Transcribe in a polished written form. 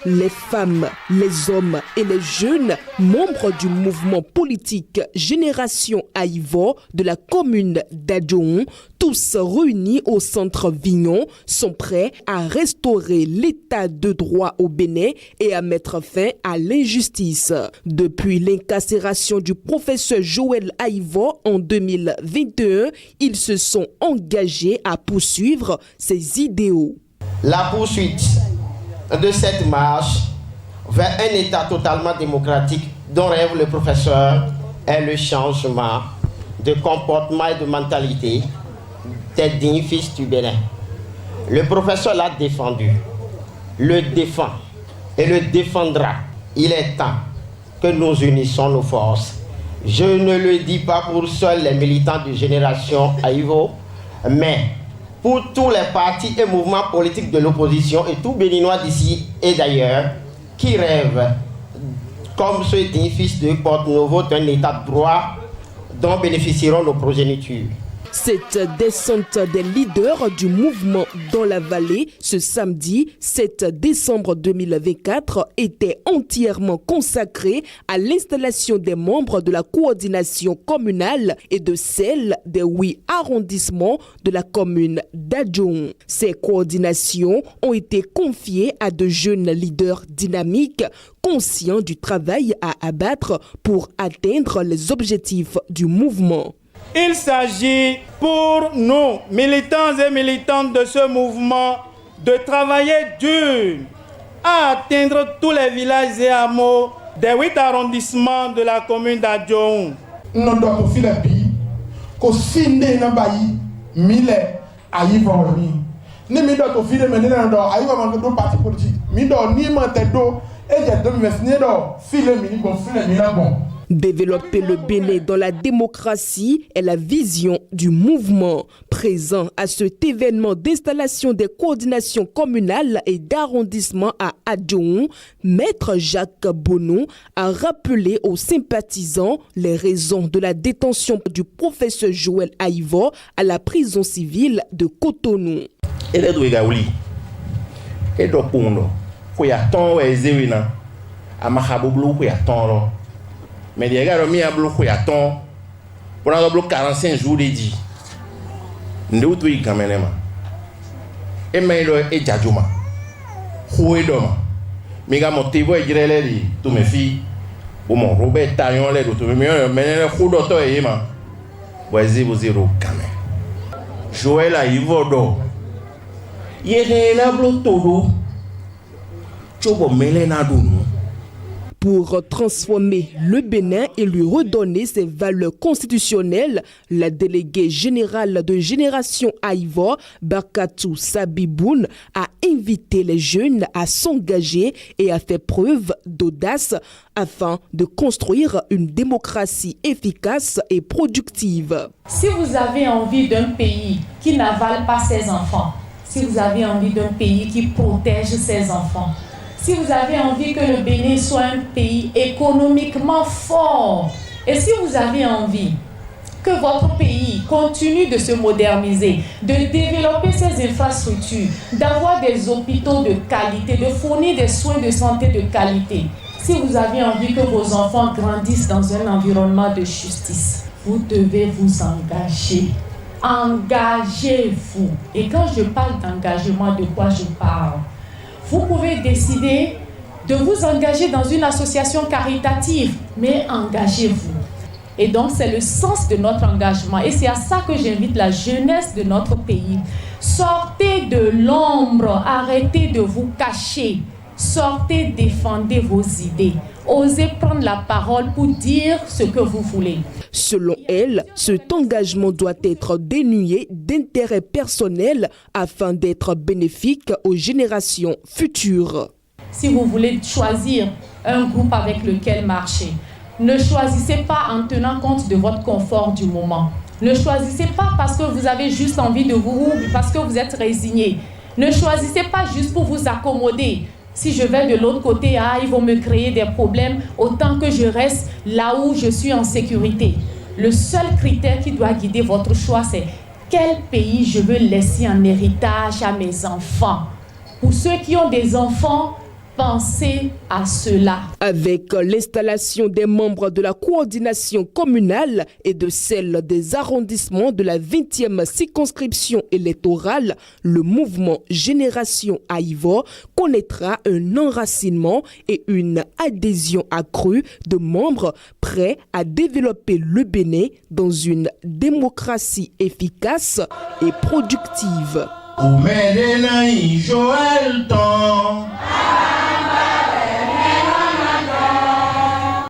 Les femmes, les hommes et les jeunes membres du mouvement politique Génération Aïvo de la commune d'Adjoun, tous réunis au centre Vignon, sont prêts à restaurer l'état de droit au Bénin et à mettre fin à l'injustice. Depuis l'incarcération du professeur Joël Aïvo en 2021, ils se sont engagés à poursuivre ces idéaux. La poursuite de cette marche vers un État totalement démocratique dont rêve le professeur est le changement de comportement et de mentalité des dignes fils du Bénin. Le professeur l'a défendu, le défend et le défendra. Il est temps que nous unissons nos forces. Je ne le dis pas pour seuls les militants de Génération Aïvo, mais pour tous les partis et mouvements politiques de l'opposition et tout Béninois d'ici et d'ailleurs qui rêvent, comme ce digne fils de Porte-Novo, d'un état de droit dont bénéficieront nos progénitures. Cette descente des leaders du mouvement dans la vallée ce samedi 7 décembre 2024 était entièrement consacrée à l'installation des membres de la coordination communale et de celle des 8 arrondissements de la commune d'Adjoun. Ces coordinations ont été confiées à de jeunes leaders dynamiques, conscients du travail à abattre pour atteindre les objectifs du mouvement. Il s'agit pour nous, militants et militantes de ce mouvement, de travailler dur à atteindre tous les villages et hameaux des 8 arrondissements de la commune d'Adjoun. Nous devons faire des pays, que si nous avons des mille aïvons, nous devons faire des aïvons partis politiques. Nous devons faire Développer le Bénin dans la démocratie est la vision du mouvement. Présent à cet événement d'installation des coordinations communales et d'arrondissement à Adjoun, Maître Jacques Bonon a rappelé aux sympathisants les raisons de la détention du professeur Joël Aïvo à la prison civile de Cotonou. Mais il y a pour 45 jours de dit. Nous tout y quand même. Et mais il est jajuma. Hoe doma. Mais ga motivo e girele li tout mes filles. Ou mon Robert Taillon les tout mais le coup d'auto e ma. Voici vous zéro quand même. Joël Aïvo do. Yere na blo todo. Chobo melena dunu. Pour transformer le Bénin et lui redonner ses valeurs constitutionnelles, la déléguée générale de Génération Aïvo, Barkatou Sabiboun, a invité les jeunes à s'engager et à faire preuve d'audace afin de construire une démocratie efficace et productive. Si vous avez envie d'un pays qui n'avale pas ses enfants, si vous avez envie d'un pays qui protège ses enfants, si vous avez envie que le Bénin soit un pays économiquement fort, et si vous avez envie que votre pays continue de se moderniser, de développer ses infrastructures, d'avoir des hôpitaux de qualité, de fournir des soins de santé de qualité, si vous avez envie que vos enfants grandissent dans un environnement de justice, vous devez vous engager. Engagez-vous. Et quand je parle d'engagement, de quoi je parle? Vous pouvez décider de vous engager dans une association caritative, mais engagez-vous. Et donc, c'est le sens de notre engagement. Et c'est à ça que j'invite la jeunesse de notre pays. Sortez de l'ombre, arrêtez de vous cacher. Sortez, défendez vos idées. Osez prendre la parole pour dire ce que vous voulez. Selon elle, cet engagement doit être dénué d'intérêt personnel afin d'être bénéfique aux générations futures. Si vous voulez choisir un groupe avec lequel marcher, ne choisissez pas en tenant compte de votre confort du moment. Ne choisissez pas parce que vous avez juste envie de vous, parce que vous êtes résigné. Ne choisissez pas juste pour vous accommoder. Si je vais de l'autre côté, ils vont me créer des problèmes, autant que je reste là où je suis en sécurité. Le seul critère qui doit guider votre choix, c'est quel pays je veux laisser en héritage à mes enfants. Pour ceux qui ont des enfants, pensez à cela. Avec l'installation des membres de la coordination communale et de celle des arrondissements de la 20e circonscription électorale, le mouvement Génération Aïvo connaîtra un enracinement et une adhésion accrue de membres prêts à développer le Bénin dans une démocratie efficace et productive. Joël